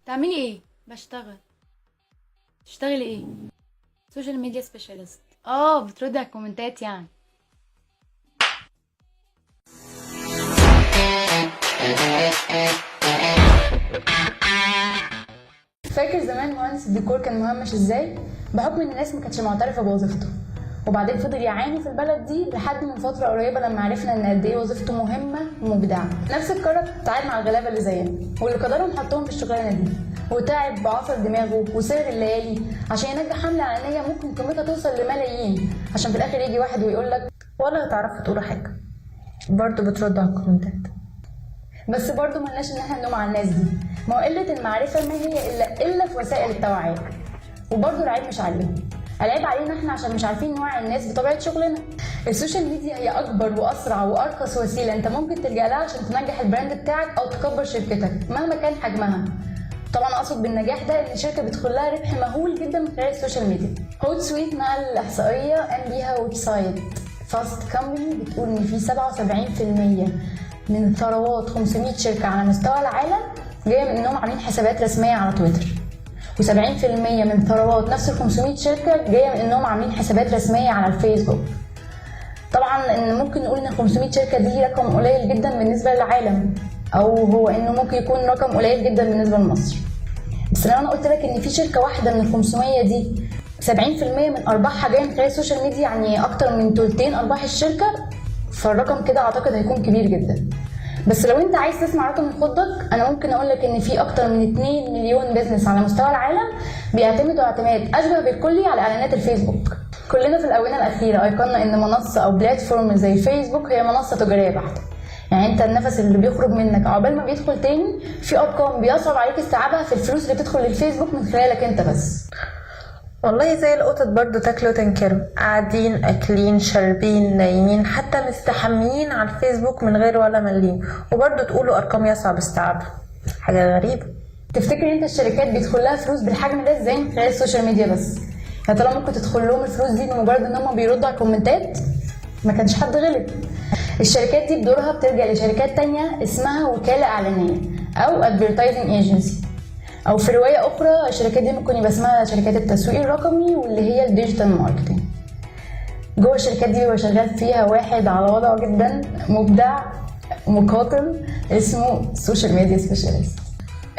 تعملي ايه؟ بشتغل. تشتغلي ايه؟ سوشيال ميديا سبيشالست. بتردي على الكومنتات يعني. فاكر زمان مهندس الديكور كان مهمش ازاي؟ بحكم ان الناس ما كانتش معترفه بوظيفته، وبعدين فضل يعاني في البلد دي لحد من فتره قريبه لما عرفنا ان قد ايه وظيفته مهمه ومبدعه. نفس الكرة بتتعامل مع الغلابه اللي زينا واللي قدرهم حطهم في الشغلانه دي، وتعب بعصر دماغه وسهر الليالي عشان ينجح حمله اعلانيه ممكن قيمتها توصل لملايين، عشان في الاخر يجي واحد ويقول لك ولا تعرفوا تقولوا حاجه، برضه بتردوا على الكومنتات. بس برضه ملناش ان احنا نلوم على الناس دي، ما هو قله المعرفه ما هي الا في وسائل التوعيه، وبرضه العيب مش عليهم، العيب علينا احنا عشان مش عارفين نوعي الناس بطبيعه شغلنا. السوشيال ميديا هي اكبر واسرع وارخص وسيله انت ممكن تلجا لها عشان تنجح البراند بتاعك او تكبر شركتك مهما كان حجمها. طبعا اقصد بالنجاح ده ان الشركه بيدخل لها ربح مهول جدا من خلال السوشيال ميديا. هوت سويت نقل الاحصائيه قام بيها ويب سايت فاست كومباني، بتقول ان في 77% من ثروات 500 شركه على مستوى العالم جايه من انهم عاملين حسابات رسميه على تويتر، و70% من ثروات نفس ال 500 شركه جايه من انهم عاملين حسابات رسميه على الفيسبوك. طبعا ان ممكن نقول ان 500 شركه دي رقم قليل جدا بالنسبه للعالم، او هو انه ممكن يكون رقم قليل جدا بالنسبه لمصر، بس لو انا قلت لك ان في شركه واحده من ال 500 دي 70% من ارباحها جايه من خلال السوشيال ميديا، يعني اكتر من ثلثين ارباح الشركه، فالرقم كده اعتقد هيكون كبير جدا. بس لو انت عايز تسمع رقم يخضك، انا ممكن اقول لك ان في اكتر من 2 مليون بيزنس على مستوى العالم بيعتمدوا اعتماد اشبه بالكلي على اعلانات الفيسبوك. كلنا في الاونه الاخيره ايقنا ان منصه او بلاتفورم زي فيسبوك هي منصه تجاريه بحته، يعني انت النفس اللي بيخرج منك عقبال ما بيدخل تاني في ارقام بيصعب عليك استيعابها في الفلوس اللي بتدخل للفيسبوك من خلالك انت بس. والله زي القطط برضه تاكلوا تنكروا، قاعدين اكلين شاربين نايمين حتى مستحميين على الفيسبوك من غير ولا مليم، وبرضه تقولوا ارقام يصعب استيعابها. حاجه غريبه. تفتكر انت الشركات بيدخل لها فلوس بالحجم ده ازاي من خلال السوشيال ميديا بس؟ يا ترى ممكن تدخل لهم الفلوس دي بمجرد ان هم بيردوا على الكومنتات؟ ما كانش حد غلب. الشركات دي بدورها بترجع لشركات تانية اسمها وكالة إعلانية أو advertising agency، أو في رواية أخرى الشركات دي ممكن يبقى اسمها شركات التسويق الرقمي واللي هي الديجيتال ماركتينج. جوه الشركات دي بيبقى شغال فيها واحد على وضعه جدا مبدع مقاتل اسمه سوشيال ميديا سبيشالست.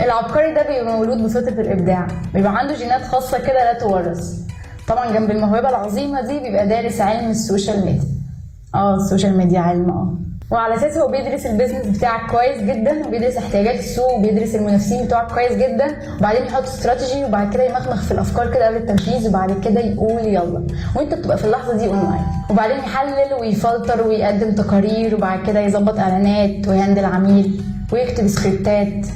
العبقري ده بيبقى مولود بفطرة الإبداع، بيبقى عنده جينات خاصة كده لا تورث. طبعا جنب الموهبة العظيمة دي بيبقى دارس علم السوشيال ميديا. السوشيال ميديا علم وعلى اساسه هو بيدرس البيزنس بتاعك كويس جدا، وبيدرس احتياجات السوق، وبيدرس المنافسين بتوعك كويس جدا، وبعدين يحط استراتيجي، وبعد كده يمخمخ في الافكار كده قبل التنفيذ، وبعد كده يقول يلا، وانت بتبقى في اللحظه دي اونلاين، وبعدين يحلل ويفلتر ويقدم تقارير، وبعد كده يظبط اعلانات ويهندل عميل ويكتب سكريبتات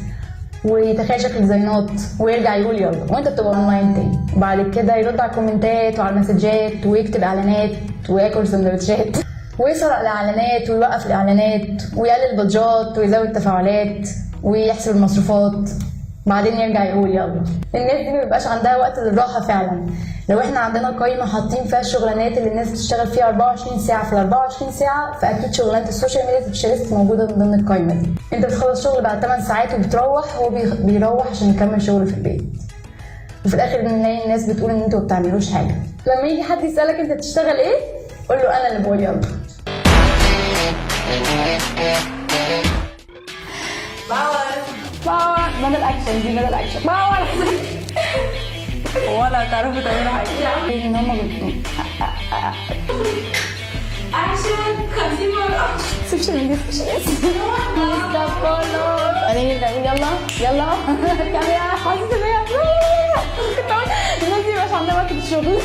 ويتخيل شكل ديزاينات ويرجع يقول يلا، وانت بتبقى اونلاين تاني، وبعد كده يرد على الكومنتات وعلى المسجات ويكتب اعلانات وياكل سندوتشات ويسرق الاعلانات ويوقف الاعلانات ويقلل بادجات ويزود تفاعلات ويحسب المصروفات، بعدين يرجع يقول يلا. الناس دي مبيبقاش عندها وقت للراحه فعلا. لو احنا عندنا قائمه حاطين فيها الشغلانات اللي الناس بتشتغل فيها 24 ساعه في ال 24 ساعه، فاكيد شغلانه السوشيال ميديا سبيشالست موجوده من ضمن القائمه دي. انت بتخلص شغل بعد 8 ساعات وبتروح، هو بيروح عشان يكمل شغل في البيت، وفي الاخر نلاقي الناس بتقول ان انتوا ما بتعملوش حاجه. لما يجي حد يسالك انت بتشتغل ايه، قول له انا اللي بقول يلا. باور بدل اكشن، دي بدل اكشن باور ولا تعرفوا تعملوا حاجه. ان هم اكشن كونسيومر سوشيال ميديا سبيشالست ده كله. بعدين يرجع يقول يلا يلا كاميرا حاسس ان هي الناس دي مش عندها وقت للشغل